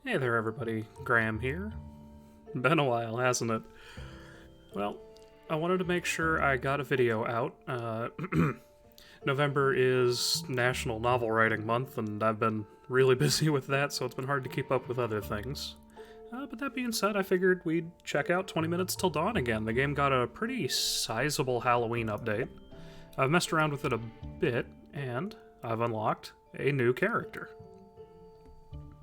Hey there, everybody. Graham here. Been a while, hasn't it? Well, I wanted to make sure I got a video out. November is National Novel Writing Month, and I've been really busy with that, so it's been hard to keep up with other things. But that being said, I figured we'd check out 20 Minutes Till Dawn again. The game got a pretty sizable Halloween update. I've messed around with it a bit, and I've unlocked a new character.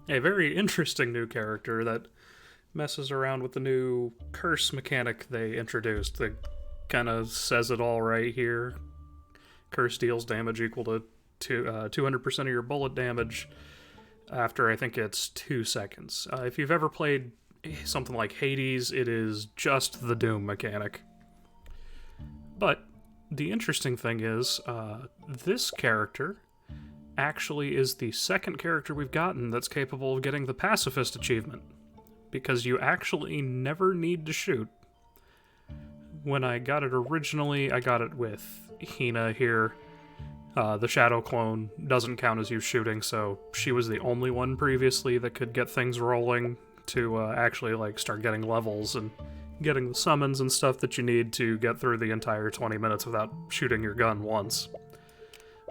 A very interesting new character that messes around with the new curse mechanic they introduced that kind of says it all right here. Curse deals damage equal to 200% of your bullet damage after, I think it's 2 seconds. If you've ever played something like Hades, it is just the Doom mechanic. But the interesting thing is, this character actually is the second character we've gotten that's capable of getting the Pacifist achievement, because you actually never need to shoot. When I got it originally, I got it with Hina here. The Shadow clone doesn't count as you shooting, so she was the only one previously that could get things rolling to actually start getting levels and getting the summons and stuff that you need to get through the entire 20 minutes without shooting your gun once.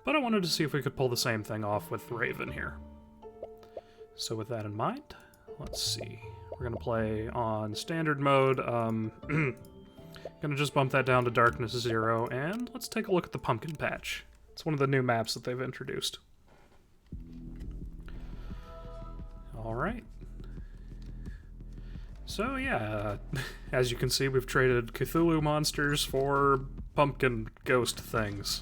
But I wanted to see if we could pull the same thing off with Raven here. So with that in mind, let's see. We're going to play on standard mode. Going to just bump that down to darkness 0, and let's take a look at the pumpkin patch. It's one of the new maps that they've introduced. Alright. So yeah, as you can see, we've traded Cthulhu monsters for pumpkin ghost things.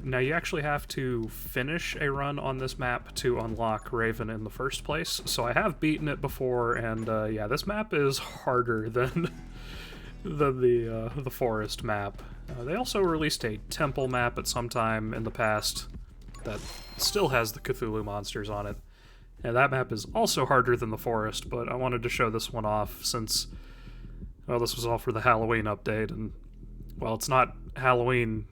Now you actually have to finish a run on this map to unlock Raven in the first place, so I have beaten it before, and yeah, this map is harder than the forest map. They also released a temple map at some time in the past that still has the Cthulhu monsters on it, and that map is also harder than the forest, but I wanted to show this one off since, well, this was all for the Halloween update, and, well, it's not Halloween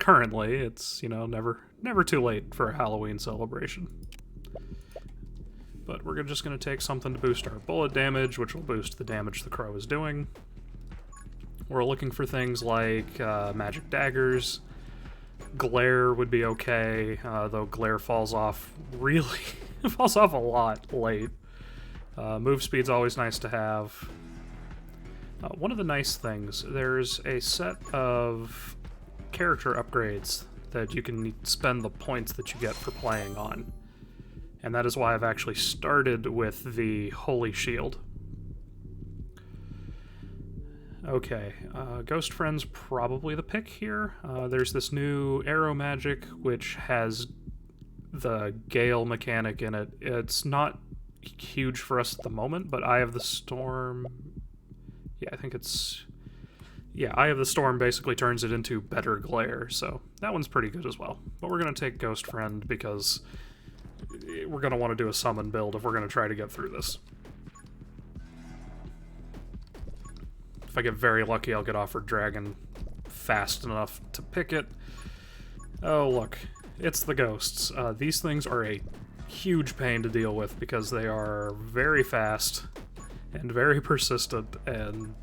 currently, it's, never too late for a Halloween celebration. But we're just going to take something to boost our bullet damage, which will boost the damage the crow is doing. We're looking for things like magic daggers. Glare would be okay, though glare falls off really... it falls off a lot late. Move speed's always nice to have. One of the nice things, there's a set of character upgrades that you can spend the points that you get for playing on. And that is why I've actually started with the Holy Shield. Okay, Ghost Friend's probably the pick here. There's this new arrow magic, which has the Gale mechanic in it. It's not huge for us at the moment, but Eye of the Storm... yeah, I think it's... yeah, Eye of the Storm basically turns it into better glare, so that one's pretty good as well. But we're going to take Ghost Friend because we're going to want to do a summon build if we're going to try to get through this. If I get very lucky, I'll get offered Dragon fast enough to pick it. Oh, look. It's the ghosts. These things are a huge pain to deal with because they are very fast and very persistent, and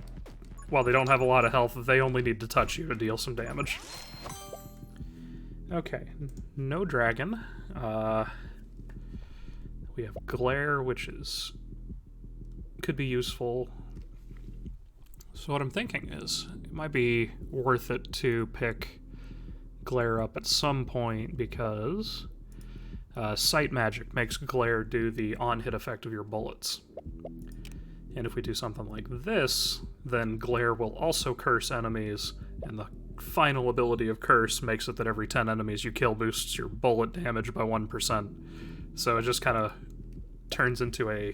while they don't have a lot of health, they only need to touch you to deal some damage. Okay, no dragon. We have glare, which could be useful. So what I'm thinking is, it might be worth it to pick glare up at some point because sight magic makes glare do the on-hit effect of your bullets. And if we do something like this, then glare will also curse enemies, and the final ability of curse makes it that every 10 enemies you kill boosts your bullet damage by 1%. So it just kind of turns into a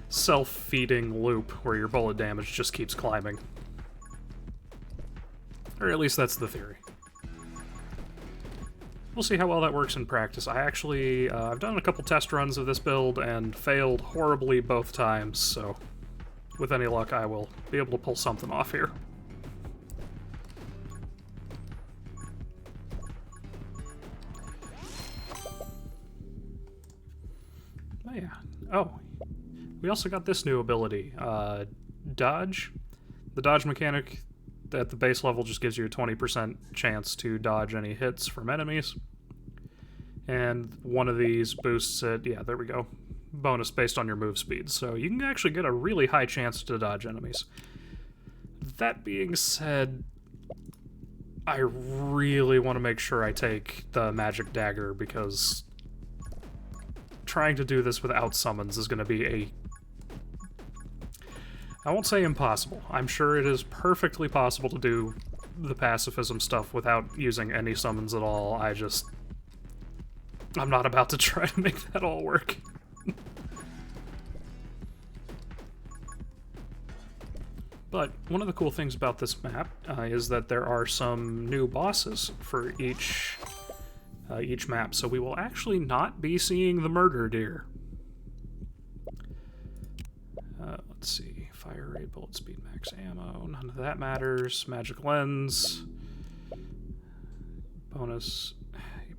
self-feeding loop where your bullet damage just keeps climbing. Or at least that's the theory. We'll see how well that works in practice. I've done a couple test runs of this build and failed horribly both times, so with any luck I will be able to pull something off here. Oh yeah. Oh, we also got this new ability, Dodge. The dodge mechanic at the base level just gives you a 20% chance to dodge any hits from enemies. And one of these boosts it, yeah, there we go, bonus based on your move speed. So you can actually get a really high chance to dodge enemies. That being said, I really want to make sure I take the magic dagger, because trying to do this without summons is going to be I won't say impossible. I'm sure it is perfectly possible to do the pacifism stuff without using any summons at all. I'm not about to try to make that all work. But one of the cool things about this map is that there are some new bosses for each map, so we will actually not be seeing the murder deer. Let's see, fire rate, bullet speed, max ammo, none of that matters. Magic lens, bonus,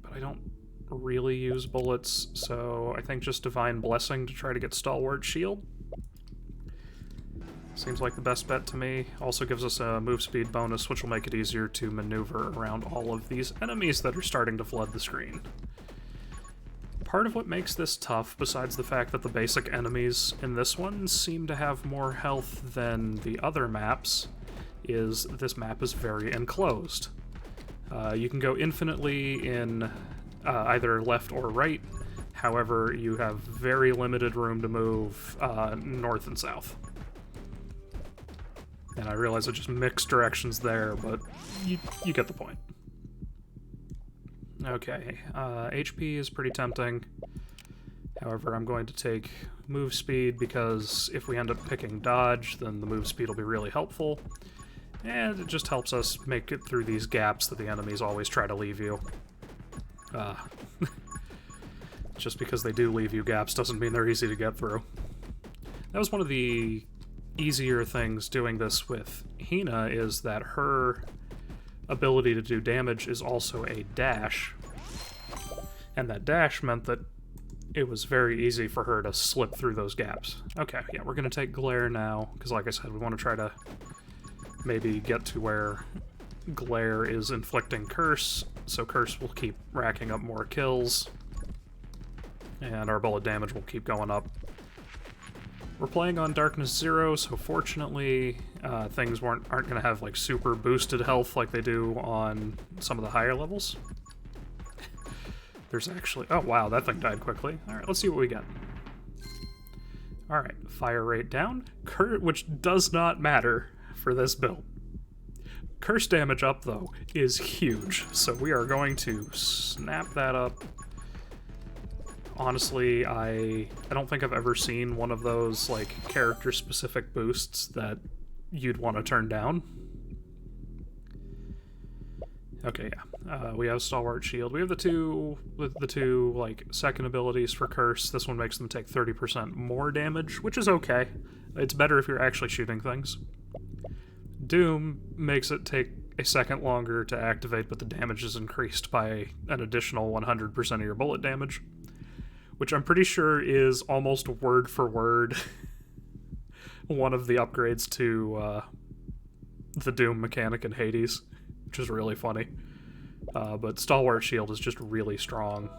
but I don't really use bullets, so I think just divine blessing to try to get stalwart shield. Seems like the best bet to me. Also gives us a move speed bonus, which will make it easier to maneuver around all of these enemies that are starting to flood the screen. Part of what makes this tough, besides the fact that the basic enemies in this one seem to have more health than the other maps, is this map is very enclosed. You can go infinitely in either left or right, however, you have very limited room to move north and south. And I realize I just mixed directions there, but you get the point. Okay, HP is pretty tempting. However, I'm going to take move speed, because if we end up picking dodge, then the move speed will be really helpful. And it just helps us make it through these gaps that the enemies always try to leave you. Just because they do leave you gaps doesn't mean they're easy to get through. That was one of the easier things doing this with Hina, is that her ability to do damage is also a dash, and that dash meant that it was very easy for her to slip through those gaps. Okay, yeah, we're gonna take Glare now, because like I said, we want to try to maybe get to where Glare is inflicting Curse, so Curse will keep racking up more kills, and our bullet damage will keep going up. We're playing on Darkness 0, so fortunately things aren't going to have like super boosted health like they do on some of the higher levels. There's actually... oh wow, that thing died quickly. Alright, let's see what we get. Alright, fire rate down, which does not matter for this build. Curse damage up, though, is huge, so we are going to snap that up. Honestly, I don't think I've ever seen one of those, like, character-specific boosts that you'd want to turn down. Okay, yeah. We have Stalwart Shield. We have the two, like, second abilities for Curse. This one makes them take 30% more damage, which is okay. It's better if you're actually shooting things. Doom makes it take a second longer to activate, but the damage is increased by an additional 100% of your bullet damage, which I'm pretty sure is almost word for word one of the upgrades to the Doom mechanic in Hades, which is really funny. But Stalwart Shield is just really strong,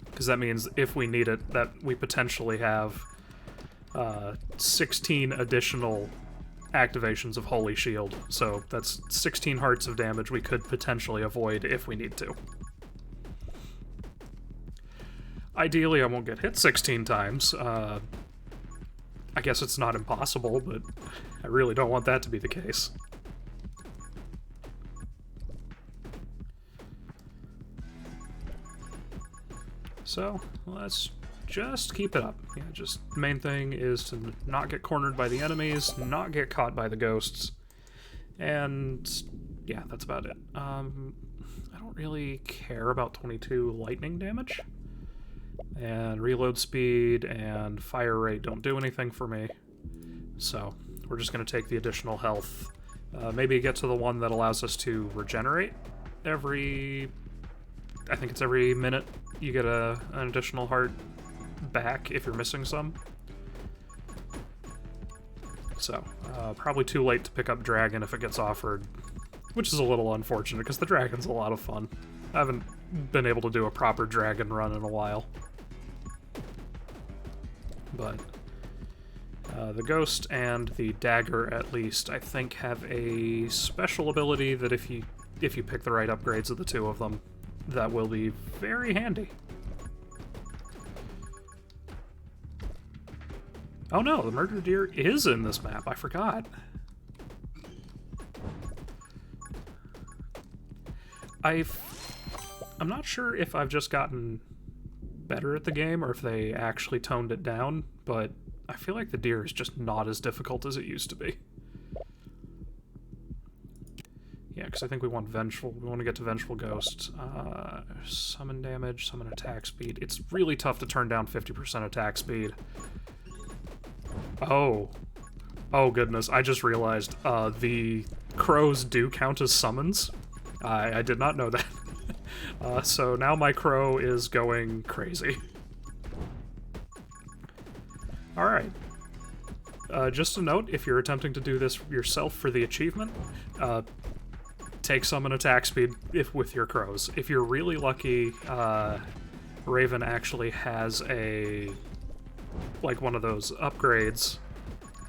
because that means if we need it, that we potentially have 16 additional activations of Holy Shield, so that's 16 hearts of damage we could potentially avoid if we need to. Ideally, I won't get hit 16 times. I guess it's not impossible, but I really don't want that to be the case. So, let's just keep it up. Yeah, just the main thing is to not get cornered by the enemies, not get caught by the ghosts, and yeah, that's about it. I don't really care about 22 lightning damage. And reload speed and fire rate don't do anything for me, so we're just going to take the additional health. Maybe get to the one that allows us to regenerate every... I think it's every minute you get an additional heart. back if you're missing some. So, probably too late to pick up Dragon if it gets offered, which is a little unfortunate, because the Dragon's a lot of fun. I haven't been able to do a proper Dragon run in a while. But the Ghost and the Dagger, at least, I think have a special ability that if you pick the right upgrades of the two of them, that will be very handy. Oh no, the murder deer is in this map, I forgot. I'm not sure if I've just gotten better at the game or if they actually toned it down, but I feel like the deer is just not as difficult as it used to be. Yeah, because I think we want Vengeful. We want to get to Vengeful Ghost. Summon damage, summon attack speed. It's really tough to turn down 50% attack speed. Oh. Oh, goodness. I just realized the crows do count as summons. I did not know that. So now my crow is going crazy. Alright. Just a note, if you're attempting to do this yourself for the achievement, take summon attack speed with your crows. If you're really lucky, Raven actually has one of those upgrades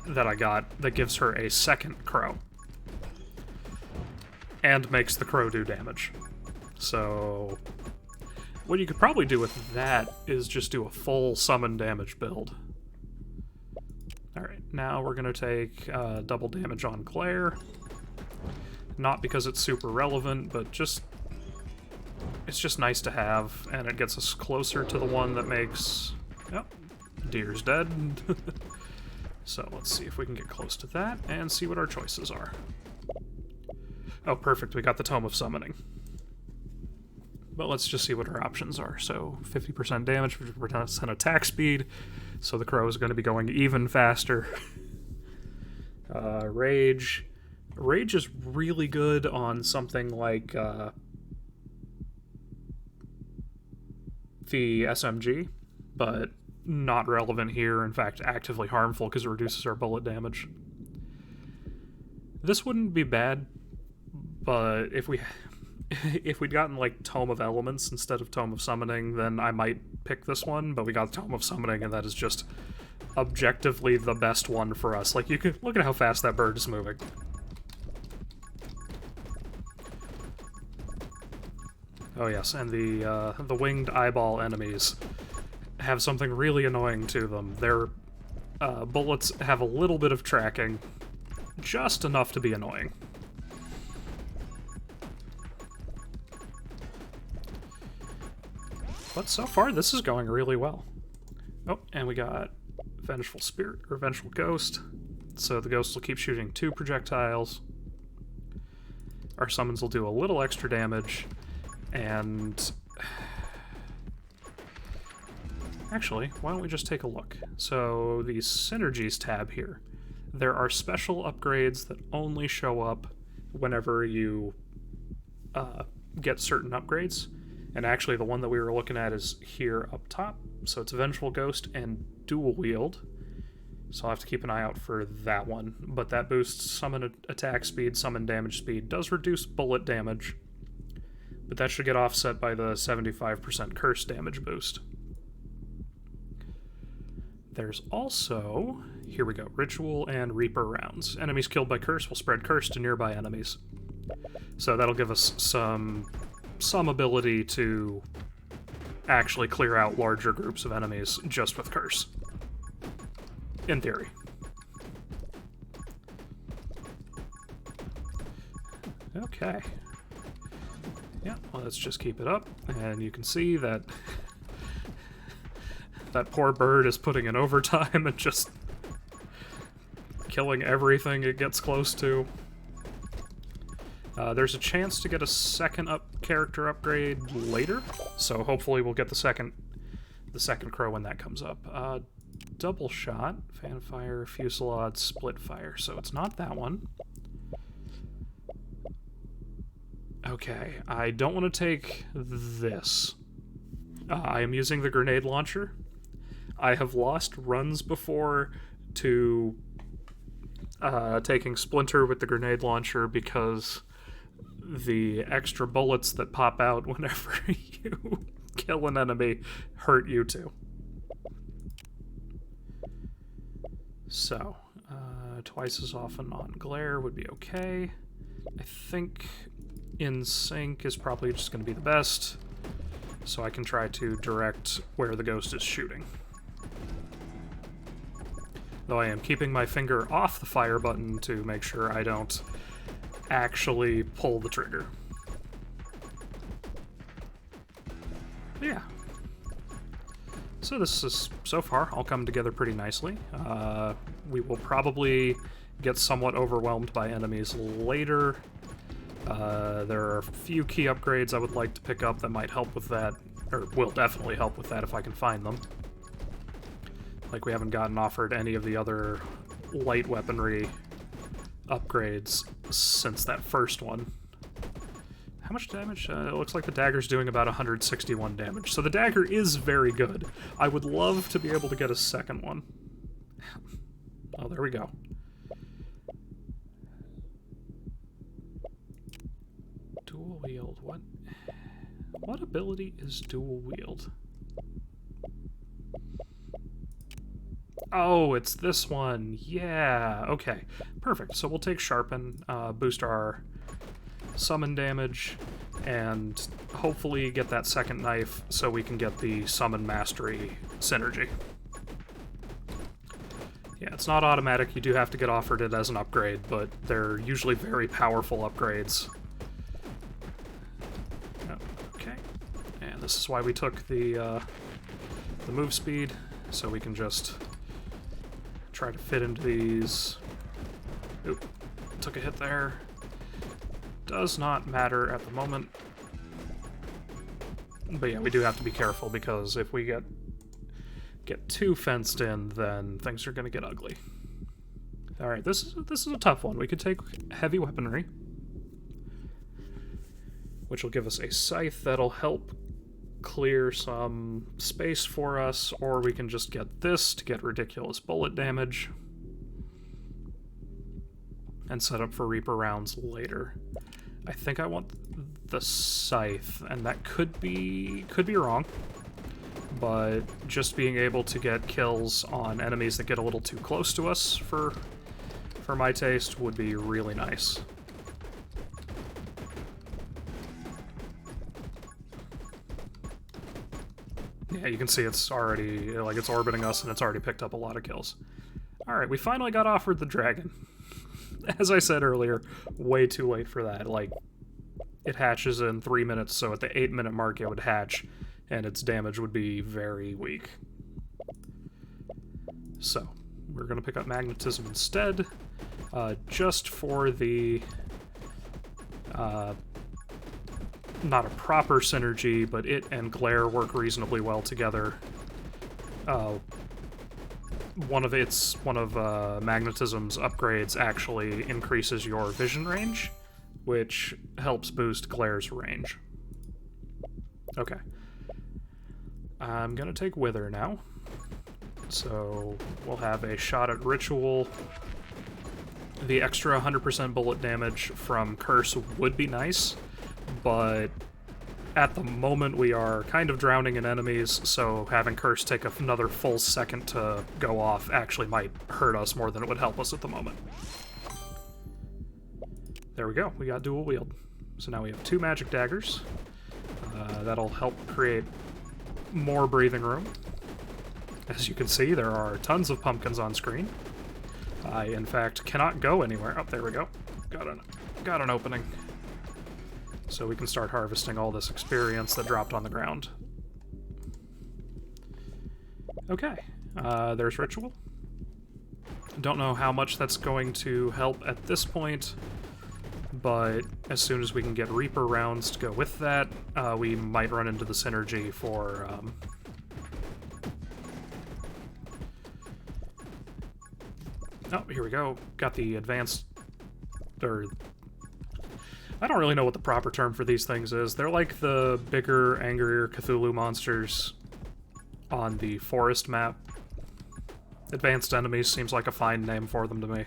that I got that gives her a second crow. And makes the crow do damage. So what you could probably do with that is just do a full summon damage build. Alright, now we're going to take double damage on Claire. Not because it's super relevant, but it's just nice to have, and it gets us closer to the one that makes... Yep, deer's dead. So let's see if we can get close to that and see what our choices are. Oh, perfect, we got the Tome of Summoning. But let's just see what our options are. So 50% damage, 50% attack speed, so the crow is going to be going even faster. Rage. Rage is really good on something like the SMG, but not relevant here. In fact, actively harmful because it reduces our bullet damage. This wouldn't be bad, but if we'd gotten like Tome of Elements instead of Tome of Summoning, then I might pick this one, but we got Tome of Summoning, and that is just objectively the best one for us. Like, you can look at how fast that bird is moving. Oh yes, and the winged eyeball enemies have something really annoying to them. Their bullets have a little bit of tracking, just enough to be annoying. But so far, this is going really well. Oh, and we got Vengeful Spirit, or Vengeful Ghost. So the ghost will keep shooting 2 projectiles. Our summons will do a little extra damage, and... Actually, why don't we just take a look? So, the Synergies tab here. There are special upgrades that only show up whenever you get certain upgrades. And actually, the one that we were looking at is here up top. So it's Vengeful Ghost and Dual Wield. So I'll have to keep an eye out for that one. But that boosts summon attack speed, summon damage speed, does reduce bullet damage. But that should get offset by the 75% curse damage boost. There's also, here we go, Ritual and Reaper rounds. Enemies killed by curse will spread curse to nearby enemies. So that'll give us some ability to actually clear out larger groups of enemies just with curse. In theory. Okay. Yeah, well, let's just keep it up, and you can see that that poor bird is putting in overtime and just killing everything it gets close to. There's a chance to get a second character upgrade later, so hopefully we'll get the second crow when that comes up. Double shot, fanfire, fusillade, split fire. So it's not that one. Okay, I don't want to take this. I am using the grenade launcher. I have lost runs before to taking Splinter with the grenade launcher because the extra bullets that pop out whenever you kill an enemy hurt you too. So, twice as often on glare would be okay. I think in sync is probably just going to be the best, so I can try to direct where the ghost is shooting. Though I am keeping my finger off the fire button to make sure I don't actually pull the trigger. Yeah. So this is, so far, all come together pretty nicely. We will probably get somewhat overwhelmed by enemies later. There are a few key upgrades I would like to pick up that might help with that, or will definitely help with that if I can find them. Like, we haven't gotten offered any of the other light weaponry upgrades since that first one. How much damage? It looks like the dagger's doing about 161 damage, so the dagger is very good. I would love to be able to get a second one. Oh, there we go. Dual wield, what? What ability is dual wield? Oh, it's this one. Yeah, okay. Perfect. So we'll take Sharpen, boost our summon damage, and hopefully get that second knife so we can get the Summon Mastery synergy. Yeah, it's not automatic. You do have to get offered it as an upgrade, but they're usually very powerful upgrades. Okay. And this is why we took the move speed, so we can just try to fit into these. Oop, took a hit there. Does not matter at the moment. But yeah, we do have to be careful, because if we get too fenced in, then things are going to get ugly. Alright, this is a tough one. We could take heavy weaponry, which will give us a scythe that'll help clear some space for us, or we can just get this to get ridiculous bullet damage and set up for Reaper rounds later. I think I want the scythe, and that could be wrong, but just being able to get kills on enemies that get a little too close to us for my taste would be really nice. Yeah, you can see it's already, like, it's orbiting us and it's already picked up a lot of kills. Alright, we finally got offered the dragon. As I said earlier, way too late for that. Like, it hatches in 3 minutes, so at the 8-minute mark it would hatch, and its damage would be very weak. So, we're going to pick up Magnetism instead, just for the, not a proper synergy, but it and Glare work reasonably well together. One of Magnetism's upgrades actually increases your vision range, which helps boost Glare's range. Okay. I'm gonna take Wither now. So we'll have a shot at Ritual. The extra 100% bullet damage from Curse would be nice, but at the moment we are kind of drowning in enemies, so having Curse take another full second to go off actually might hurt us more than it would help us at the moment. There we go, we got dual wield. So now we have 2 magic daggers. That'll help create more breathing room. As you can see, there are tons of pumpkins on screen. I, in fact, cannot go anywhere. Oh, there we go. Got an opening. So we can start harvesting all this experience that dropped on the ground. Okay, there's Ritual. Don't know how much that's going to help at this point, but as soon as we can get Reaper rounds to go with that, we might run into the synergy for... Oh, here we go. Got the advanced... or... I don't really know what the proper term for these things is. They're like the bigger, angrier Cthulhu monsters on the forest map. Advanced enemies seems like a fine name for them to me.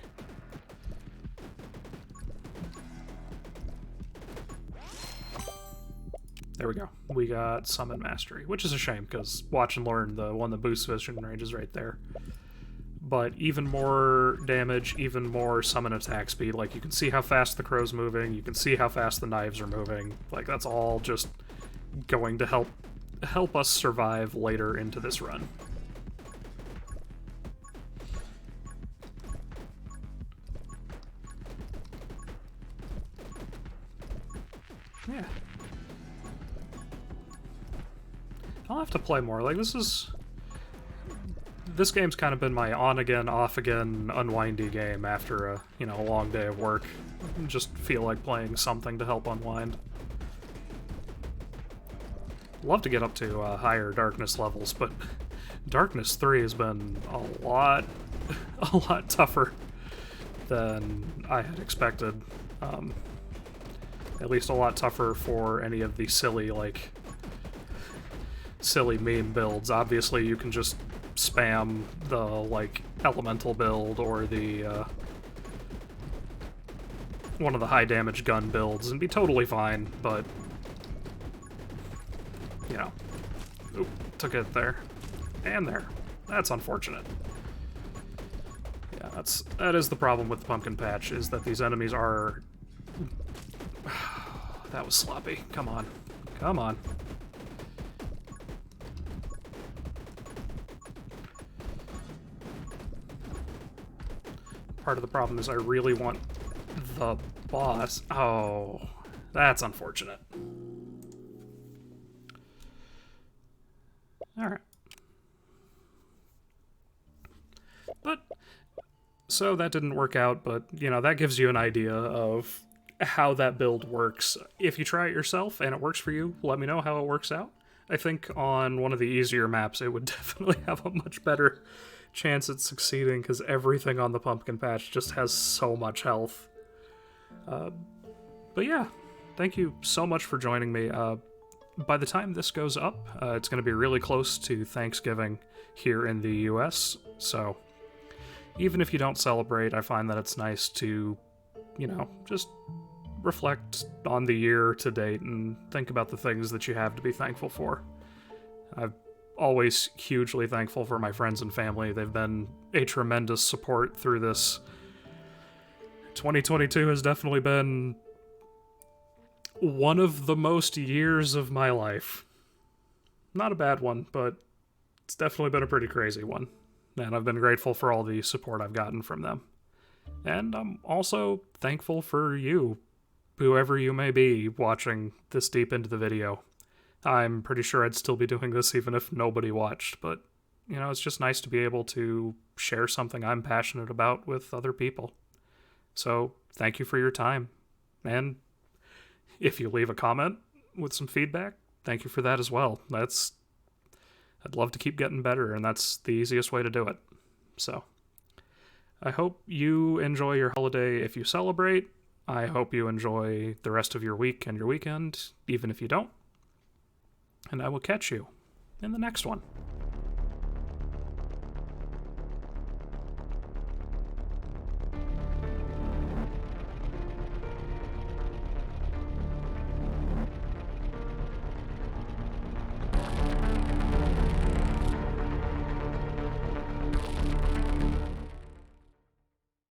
There we go. We got Summon Mastery, which is a shame, because Watch and Learn, the one that boosts vision range, is right there. But even more damage, even more summon attack speed. Like, you can see how fast the crow's moving, you can see how fast the knives are moving. Like, that's all just going to help us survive later into this run. Yeah. I'll have to play more. Like, this game's kind of been my on-again, off-again, unwindy game after a, you know, a long day of work. Just feel like playing something to help unwind. Love to get up to higher darkness levels, but Darkness 3 has been a lot tougher than I had expected. At least a lot tougher for any of the silly meme builds. Obviously, you can just spam the, like, elemental build or the, one of the high damage gun builds and be totally fine, but, you know. Oop, took it there. And there. That's unfortunate. Yeah, that is the problem with the pumpkin patch, is that these enemies are... That was sloppy. Come on. Come on. Part of the problem is I really want the boss. Oh, that's unfortunate. Alright. But, so that didn't work out, but, you know, that gives you an idea of how that build works. If you try it yourself and it works for you, let me know how it works out. I think on one of the easier maps, it would definitely have a much better chance at succeeding, because everything on the pumpkin patch just has so much health. But yeah, thank you so much for joining me. By the time this goes up, it's going to be really close to Thanksgiving here in the US, so even if you don't celebrate, I find that it's nice to, you know, just reflect on the year to date and think about the things that you have to be thankful for. I'm always hugely thankful for my friends and family. They've been a tremendous support through this. 2022 has definitely been one of the most years of my life. Not a bad one, but it's definitely been a pretty crazy one. And I've been grateful for all the support I've gotten from them. And I'm also thankful for you, whoever you may be watching this deep into the video. I'm pretty sure I'd still be doing this even if nobody watched, but, you know, it's just nice to be able to share something I'm passionate about with other people. So, thank you for your time. And if you leave a comment with some feedback, thank you for that as well. I'd love to keep getting better, and that's the easiest way to do it. So, I hope you enjoy your holiday if you celebrate. I hope you enjoy the rest of your week and your weekend, even if you don't. And I will catch you in the next one.